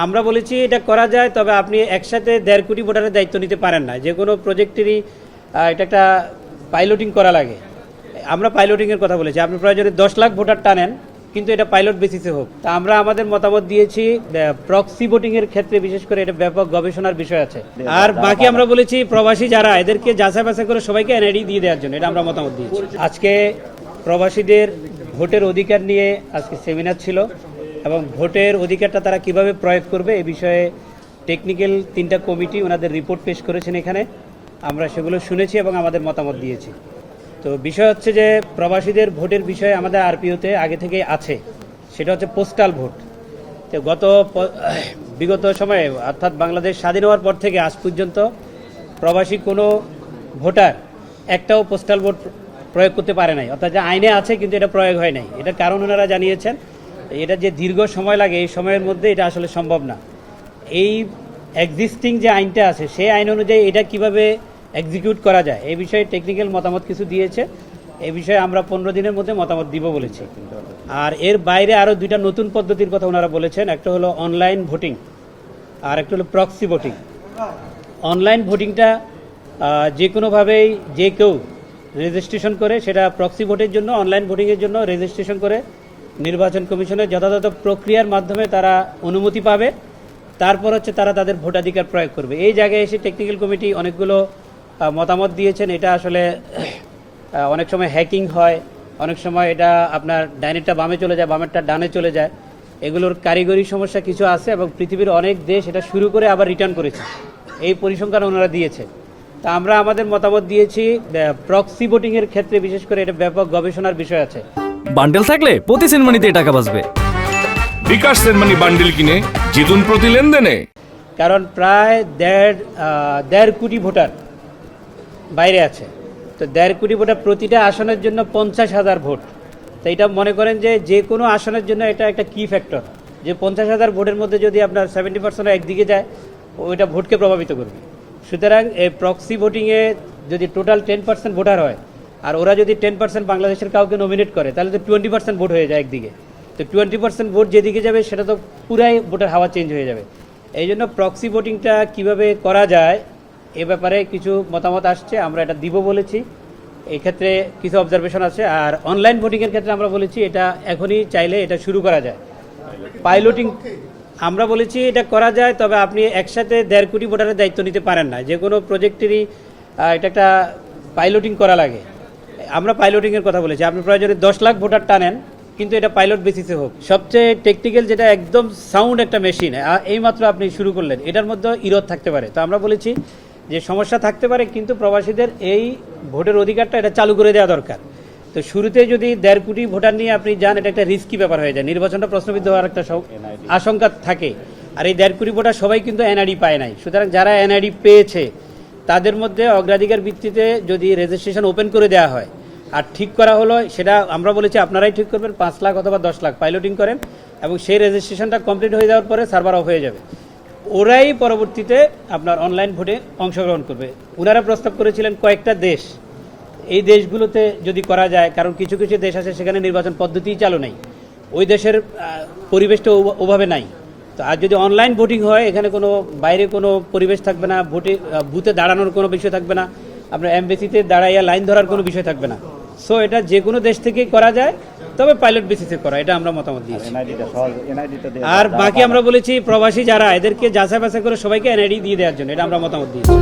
আমরা বলেছি এটা করা যায়, তবে আপনি একসাথে 1.5 কোটি ভোটারের দায়িত্ব নিতে পারেন না। যে কোনো প্রজেক্টেরই এটা একটা পাইলটিং করা লাগে। আমরা পাইলটিংয়ের কথা বলেছি। আপনি প্রয়োজনে 10 লাখ ভোটার টানেন, কিন্তু এটা পাইলট বেসিসে হোক। তা আমরা আমাদের মতামত দিয়েছি প্রক্সি ভোটিংয়ের ক্ষেত্রে, বিশেষ করে এটা ব্যাপক গবেষণার বিষয় আছে। আর বাকি আমরা বলেছি প্রবাসী যারা, এদেরকে যাচাই বাছাই করে সবাইকে এনআইডি দিয়ে দেওয়ার জন্য, এটা আমরা মতামত দিয়েছি। আজকে প্রবাসীদের ভোটের অধিকার নিয়ে আজকে সেমিনার ছিল, এবং ভোটের অধিকারটা তারা কিভাবে প্রয়োগ করবে এ বিষয়ে টেকনিক্যাল 3টা কমিটি ওনাদের রিপোর্ট পেশ করেছেন এখানে। আমরা সেগুলো শুনেছি এবং আমাদের মতামত দিয়েছি। তো বিষয় হচ্ছে যে প্রবাসীদের ভোটের বিষয়ে আমাদের আরপিওতে আগে থেকেই আছে, সেটা হচ্ছে পোস্টাল ভোট। তো বিগত সময়ে, অর্থাৎ বাংলাদেশ স্বাধীন হওয়ার পর থেকে আজ পর্যন্ত প্রবাসী কোনো ভোটার একটাও পোস্টাল ভোট প্রয়োগ করতে পারে নাই, অর্থাৎ যে আইনে আছে কিন্তু এটা প্রয়োগ হয় নাই। এটার কারণ ওনারা জানিয়েছেন, এটা যে দীর্ঘ সময় লাগে, এই সময়ের মধ্যে এটা আসলে সম্ভব না। এই এক্সিস্টিং যে আইনটা আছে সেই আইন অনুযায়ী এটা কিভাবে এক্সিকিউট করা যায় এই বিষয়ে টেকনিক্যাল মতামত কিছু দিয়েছে। এই বিষয়ে আমরা 15 দিনের মধ্যে মতামত দিব বলেছি। আর এর বাইরে আরও 2টা নতুন পদ্ধতির কথা ওনারা বলেছেন। একটা হলো অনলাইন ভোটিং, আর একটা হলো প্রক্সি ভোটিং। অনলাইন ভোটিংটা যে কোনোভাবেই যে কেউ রেজিস্ট্রেশন করে, সেটা প্রক্সি ভোটের জন্য, অনলাইন ভোটিংয়ের জন্য রেজিস্ট্রেশন করে নির্বাচন কমিশনের যথাযথ প্রক্রিয়ার মাধ্যমে তারা অনুমতি পাবে। তারপর হচ্ছে তারা তাদের ভোটাধিকার প্রয়োগ করবে। এই জায়গায় এসে টেকনিক্যাল কমিটি অনেকগুলো মতামত দিয়েছেন। এটা আসলে অনেক সময় হ্যাকিং হয়, অনেক সময় এটা আপনার ডাইনেরটা বামে চলে যায়, বামেরটা ডানে চলে যায়। এগুলোর কারিগরি সমস্যা কিছু আছে, এবং পৃথিবীর অনেক দেশ এটা শুরু করে আবার রিটার্ন করেছে। এই পরিসংখ্যান ওনারা দিয়েছে। তা আমরা আমাদের মতামত দিয়েছি প্রক্সি ভোটিংয়ের ক্ষেত্রে, বিশেষ করে এটা ব্যাপক গবেষণার বিষয় আছে। বান্ডেল থাকলে প্রতি সেনমানিতে টাকা বাঁচবে। বিকাশ সেনমানি বান্ডেল কিনে জিতুন প্রতি লেনদেনে। কারণ প্রায় 1.5 কোটি ভোটার বাইরে আছে। তো 1.5 কোটি ভোটার, প্রতিটা আসনের জন্য 50,000 ভোট। তো এটা মনে করেন যে কোনো আসনের জন্য এটা একটা কি ফ্যাক্টর, যে 50,000 ভোটের মধ্যে যদি আপনার 70% একদিকে যায়, ওইটা ভোটকে প্রভাবিত করবে। সুতরাং এই প্রক্সি ভোটিংয়ে যদি টোটাল 10% ভোটার হয়, আর ওরা যদি 10% বাংলাদেশের কাউকে নমিনেট করে, তাহলে তো 20% ভোট হয়ে যায় একদিকে। তো 20% ভোট যেদিকে যাবে সেটা তো পুরাই ভোটের হাওয়া চেঞ্জ হয়ে যাবে। এই জন্য প্রক্সি ভোটিংটা কীভাবে করা যায় এ ব্যাপারে কিছু মতামত আসছে, আমরা এটা দিব বলেছি। এই ক্ষেত্রে কিছু অবজারভেশন আছে। আর অনলাইন ভোটিংয়ের ক্ষেত্রে আমরা বলেছি এটা এখনই চাইলে এটা শুরু করা যায়। পাইলটিং আমরা বলেছি এটা করা যায়, তবে আপনি একসাথে 1.5 কোটি ভোটারের দায়িত্ব নিতে পারেন না। যে কোনো প্রজেক্টেরই এটা একটা পাইলটিং করা লাগে। আমরা পাইলটিংয়ের কথা বলেছি। আপনি প্রয়োজনে 10 লাখ ভোটার টানেন, কিন্তু এটা পাইলট বেসিসে হোক। সবচেয়ে টেকনিক্যাল যেটা একদম সাউন্ড একটা মেশিন, এইমাত্র আপনি শুরু করলেন, এটার মধ্যে ইরোধ থাকতে পারে। তো আমরা বলেছি যে সমস্যা থাকতে পারে, কিন্তু প্রবাসীদের এই ভোটের অধিকারটা এটা চালু করে দেওয়া দরকার। তো শুরুতে যদি 1.5 কোটি ভোটার নিয়ে আপনি যান, এটা একটা রিস্কি ব্যাপার হয়ে যায়, নির্বাচনটা প্রশ্নবিদ্ধ হওয়ার একটা আশঙ্কা থাকে। আর এই 1.5 কোটি ভোটার সবাই কিন্তু এনআইডি পায় নাই। সুতরাং যারা এনআইডি পেয়েছে তাদের মধ্যে অগ্রাধিকার ভিত্তিতে যদি রেজিস্ট্রেশন ওপেন করে দেওয়া হয়, আর ঠিক করা হলো, সেটা আমরা বলেছি আপনারাই ঠিক করবেন, 5 লাখ অথবা 10 লাখ পাইলটিং করেন, এবং সেই রেজিস্ট্রেশনটা কমপ্লিট হয়ে যাওয়ার পরে সার্ভার অফ হয়ে যাবে। ওরাই পরবর্তীতে আপনার অনলাইন ভোটে অংশগ্রহণ করবে। ওনারা প্রস্তাব করেছিলেন কয়েকটা দেশ, এই দেশগুলোতে যদি করা যায়, কারণ কিছু কিছু দেশ আছে সেখানে নির্বাচন পদ্ধতিই চালু নেই, ওই দেশের পরিবেশটা ওভাবে নাই। তো আর যদি অনলাইন ভোটিং হয়, এখানে কোনো বাইরে কোনো পরিবেশ থাকবে না, বুথে দাঁড়ানোর কোনো বিষয় থাকবে না, আপনার এমবেসিতে দাঁড়াইয়া লাইন ধরার কোনো বিষয় থাকবে না। সো এটা যে কোনো দেশ থেকেই করা যায়, তবে পাইলট বেসিসে করা, এটা আমরা মতামত দিয়েছি। আর বাকি আমরা বলেছি প্রবাসী যারা, এদেরকে যাচাই বাছাই করে সবাইকে এনআইডি দিয়ে দেওয়ার জন্য, এটা আমরা মতামত দিয়েছি।